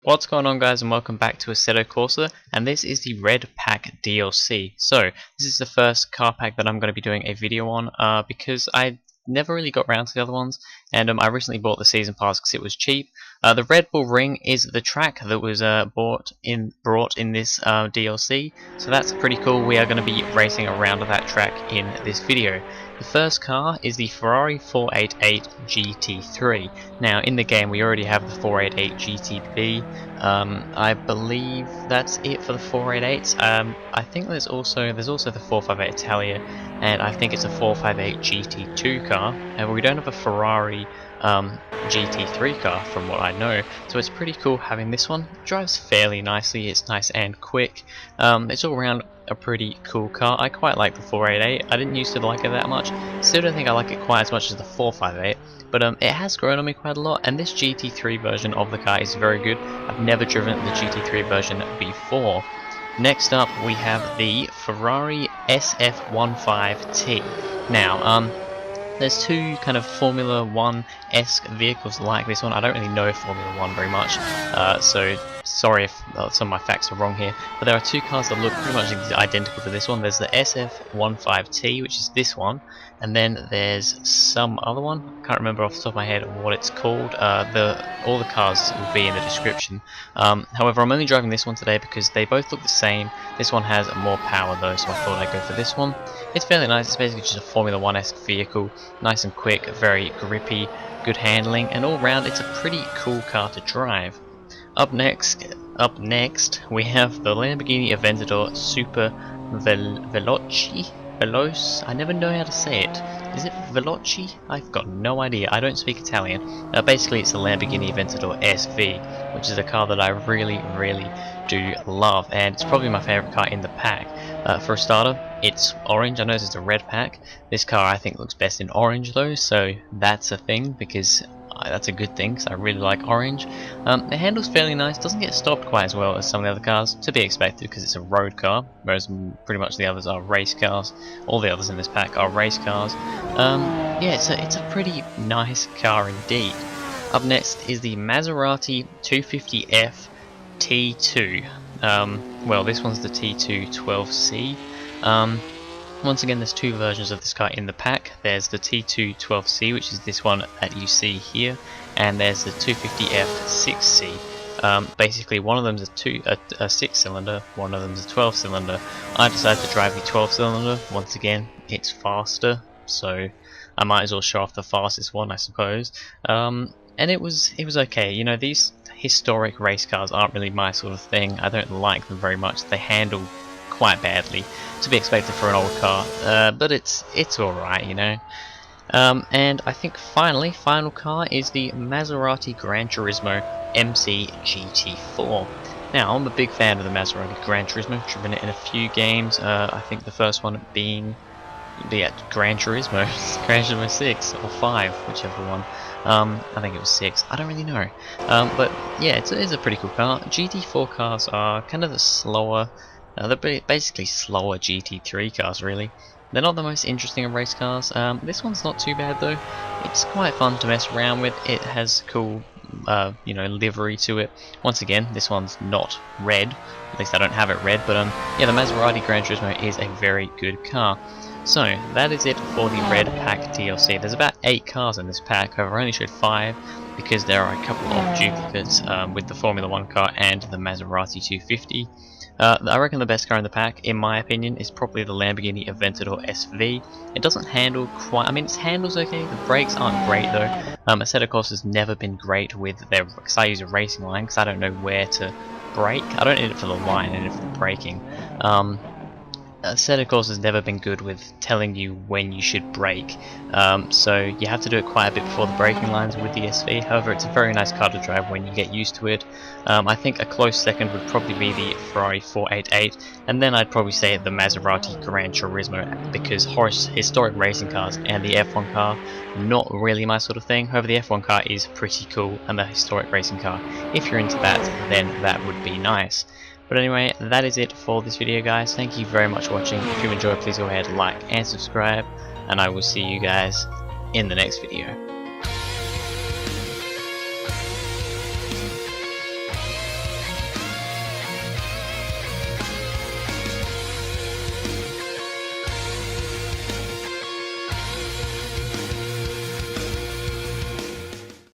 What's going on, guys, and welcome back to Assetto Corsa, and this is the Red Pack DLC. So this is the first car pack that I'm going to be doing a video on because I never really got around to the other ones, and I recently bought the season pass because it was cheap. The Red Bull Ring is the track that was brought in this DLC, so that's pretty cool. We are going to be racing around that track in this video. The first car is the Ferrari 488 GT3. Now, in the game we already have the 488 GTB. I believe that's it for the 488s. I think there's also the 458 Italia, and I think it's a 458 GT2 car. And we don't have a Ferrari GT3 car from what I know, so it's pretty cool having this one. It drives fairly nicely, it's nice and quick. It's all around a pretty cool car. I quite like the 488. I didn't used to like it that much. Still don't think I like it quite as much as the 458, but it has grown on me quite a lot, and this GT3 version of the car is very good. I've never driven the GT3 version before. Next up we have the Ferrari SF15T. Now, there's two kind of Formula 1-esque vehicles like this one. I don't really know Formula 1 very much, so sorry if some of my facts are wrong here, but there are two cars that look pretty much identical to this one. There's the SF15T, which is this one, and then there's some other one. I can't remember off the top of my head what it's called. All the cars will be in the description. However, I'm only driving this one today because they both look the same. This one has more power though, so I thought I'd go for this one. It's fairly nice. It's basically just a Formula 1-esque vehicle, nice and quick, very grippy, good handling, and all round it's a pretty cool car to drive. Up next we have the Lamborghini Aventador SuperVeloce. I never know how to say it. Is it Veloce? I've got no idea. I don't speak Italian. Basically, it's the Lamborghini Aventador SV, which is a car that I really do love, and it's probably my favorite car in the pack. For a starter, it's orange. I know it's a red pack. This car I think looks best in orange though, so that's a thing, because that's a good thing, because I really like orange. The handle's fairly nice, doesn't get stopped quite as well as some of the other cars, to be expected because it's a road car, whereas pretty much the others are race cars. All the others in this pack are race cars. Yeah, it's a pretty nice car indeed. Up next is the Maserati 250F T2. Well, this one's the T2 12C. Once again, there's two versions of this car in the pack. There's the T2 12C, which is this one that you see here, and there's the 250F 6C. Basically, one of them is a 6-cylinder, one of them is a 12-cylinder. I decided to drive the 12-cylinder. Once again, it's faster, so I might as well show off the fastest one, I suppose. And it was okay. You know, these historic race cars aren't really my sort of thing. I don't like them very much. They handle quite badly, to be expected for an old car, but it's alright, you know. And I think final car is the Maserati GranTurismo MC GT4. Now, I'm a big fan of the Maserati GranTurismo, driven it in a few games. I think the first one being the GranTurismo 6 or 5, whichever one. I think it was 6, I don't really know. But yeah, it's a pretty cool car. GT4 cars are kind of the slower, they're basically slower GT3 cars, really. They're not the most interesting of race cars. This one's not too bad though. It's quite fun to mess around with. It has cool, you know, livery to it. Once again, this one's not red. At least I don't have it red. But yeah, the Maserati GranTurismo is a very good car. So that is it for the Red Pack DLC. There's about 8 cars in this pack. However, I only showed 5 because there are a couple of duplicates with the Formula 1 car and the Maserati 250. I reckon the best car in the pack, in my opinion, is probably the Lamborghini Aventador SV. It doesn't handle quite, I mean, its handle's okay, the brakes aren't great though. Assetto Corsa has never been great with their, because I use a racing line, because I don't know where to brake. I don't need it for the line, I need it for the braking. Assetto Corsa has never been good with telling you when you should brake, so you have to do it quite a bit before the braking lines with the SV. However, it's a very nice car to drive when you get used to it. I think a close second would probably be the Ferrari 488, and then I'd probably say the Maserati GranTurismo, because historic racing cars and the F1 car, not really my sort of thing. However, the F1 car is pretty cool, and the historic racing car, if you're into that, then that would be nice. But anyway, that is it for this video, guys. Thank you very much for watching. If you enjoyed, please go ahead, like and subscribe, and I will see you guys in the next video.